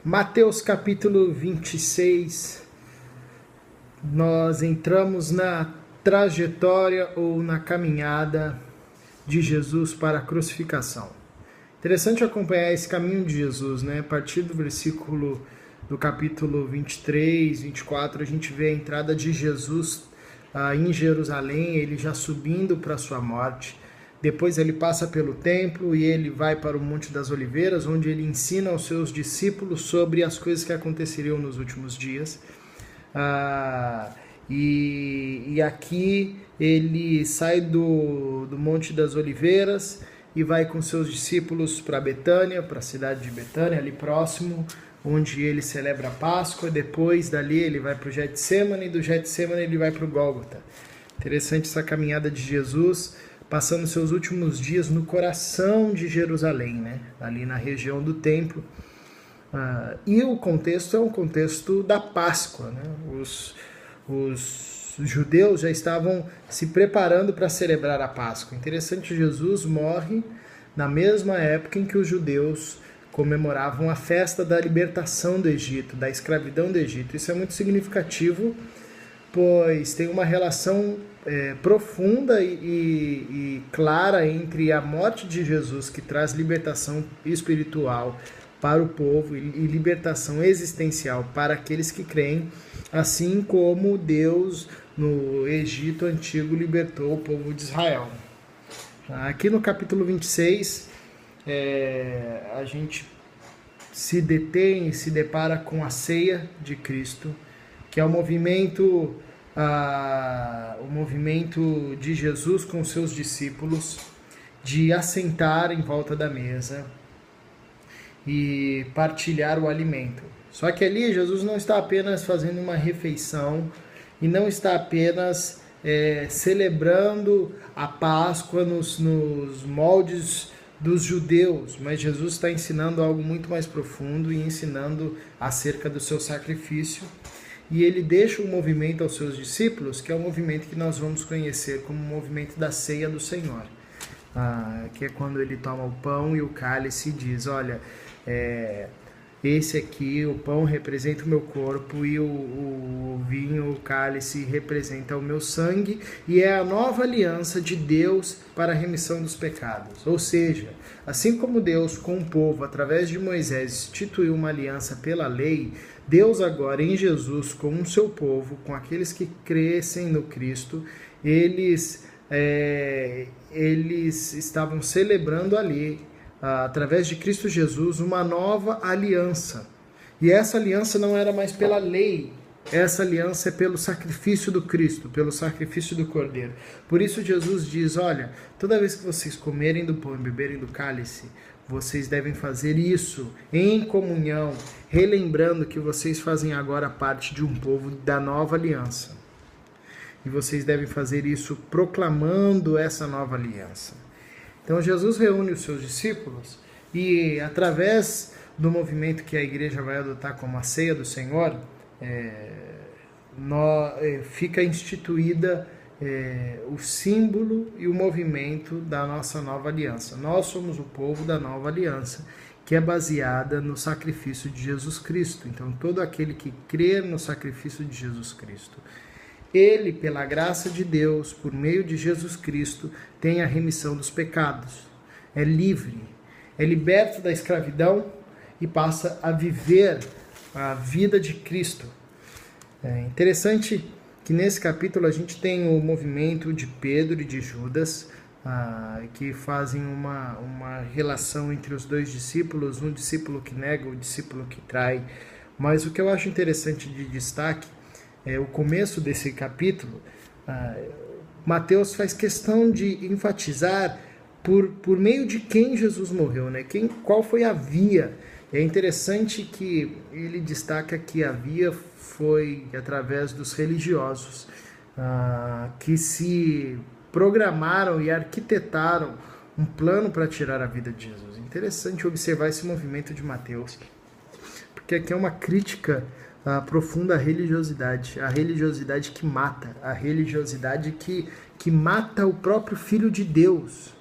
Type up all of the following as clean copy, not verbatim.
Mateus capítulo 26, nós entramos na trajetória ou na caminhada de Jesus para a crucificação. Interessante acompanhar esse caminho de Jesus, né? A partir do versículo do capítulo 23, 24, a gente vê a entrada de Jesus em Jerusalém, ele já subindo para a sua morte. Depois ele passa pelo templo e ele vai para o Monte das Oliveiras, onde ele ensina aos seus discípulos sobre as coisas que aconteceriam nos últimos dias. E aqui ele sai do Monte das Oliveiras e vai com seus discípulos para Betânia, para a cidade de Betânia, ali próximo, onde ele celebra a Páscoa. Depois dali ele vai para o Getsemane, e do Getsemane ele vai para o Gólgota. Interessante essa caminhada de Jesus, passando seus últimos dias no coração de Jerusalém, né? Ali na região do templo. E o contexto é um contexto da Páscoa, né? Os judeus já estavam se preparando para celebrar a Páscoa. Interessante, Jesus morre na mesma época em que os judeus comemoravam a festa da libertação do Egito, da escravidão do Egito. Isso é muito significativo, pois tem uma relação profunda e clara entre a morte de Jesus, que traz libertação espiritual para o povo e libertação existencial para aqueles que creem, assim como Deus no Egito antigo libertou o povo de Israel. Aqui no capítulo 26, a gente se detém e se depara com a ceia de Cristo, que é o movimento de Jesus com seus discípulos de assentar em volta da mesa e partilhar o alimento. Só que ali Jesus não está apenas fazendo uma refeição e não está apenas celebrando a Páscoa nos moldes dos judeus, mas Jesus está ensinando algo muito mais profundo e ensinando acerca do seu sacrifício. E ele deixa um movimento aos seus discípulos, que é o movimento que nós vamos conhecer como o movimento da ceia do Senhor. Que é quando ele toma o pão e o cálice e diz, olha, esse aqui, o pão representa o meu corpo e o vinho, o cálice representa o meu sangue, e é a nova aliança de Deus para a remissão dos pecados. Ou seja, assim como Deus com o povo, através de Moisés, instituiu uma aliança pela lei, Deus agora em Jesus com o seu povo, com aqueles que crescem no Cristo, eles estavam celebrando ali, através de Cristo Jesus, uma nova aliança. E essa aliança não era mais pela lei, essa aliança é pelo sacrifício do Cristo, pelo sacrifício do Cordeiro. Por isso Jesus diz, olha, toda vez que vocês comerem do pão e beberem do cálice, vocês devem fazer isso em comunhão, relembrando que vocês fazem agora parte de um povo da nova aliança. E vocês devem fazer isso proclamando essa nova aliança. Então Jesus reúne os seus discípulos e, através do movimento que a igreja vai adotar como a ceia do Senhor, fica instituída o símbolo e o movimento da nossa nova aliança. Nós somos o povo da nova aliança, que é baseada no sacrifício de Jesus Cristo. Então, todo aquele que crer no sacrifício de Jesus Cristo, ele, pela graça de Deus, por meio de Jesus Cristo, tem a remissão dos pecados. É livre, é liberto da escravidão e passa a viver a vida de Cristo. É interessante que nesse capítulo a gente tem o movimento de Pedro e de Judas, que fazem uma relação entre os dois discípulos, um discípulo que nega, o discípulo que trai. Mas o que eu acho interessante de destaque o começo desse capítulo. Mateus faz questão de enfatizar por meio de quem Jesus morreu, né? Qual foi a via. É interessante que ele destaca que a via foi através dos religiosos, que se programaram e arquitetaram um plano para tirar a vida de Jesus. Interessante observar esse movimento de Mateus, porque aqui é uma crítica profunda a religiosidade que mata, a religiosidade que mata o próprio Filho de Deus.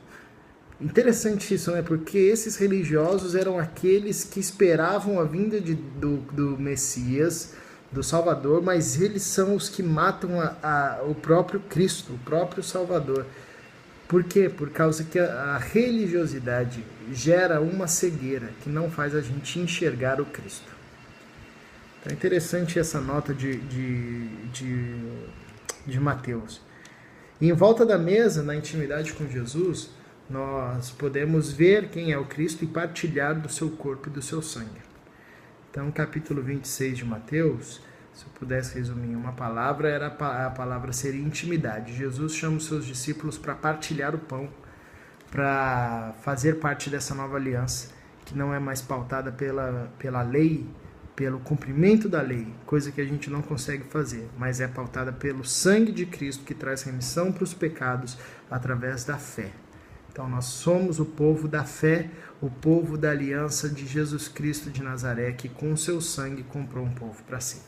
Interessante isso, né? Porque esses religiosos eram aqueles que esperavam a vinda do Messias, do Salvador, mas eles são os que matam o próprio Cristo, o próprio Salvador. Por quê? Por causa que a religiosidade gera uma cegueira que não faz a gente enxergar o Cristo. Então é interessante essa nota de Mateus. E em volta da mesa, na intimidade com Jesus, nós podemos ver quem é o Cristo e partilhar do seu corpo e do seu sangue. Então, capítulo 26 de Mateus, se eu pudesse resumir em uma palavra, a palavra seria intimidade. Jesus chama os seus discípulos para partilhar o pão, para fazer parte dessa nova aliança, que não é mais pautada pela lei, pelo cumprimento da lei, coisa que a gente não consegue fazer, mas é pautada pelo sangue de Cristo, que traz remissão para os pecados através da fé. Então nós somos o povo da fé, o povo da aliança de Jesus Cristo de Nazaré, que com o seu sangue comprou um povo para si.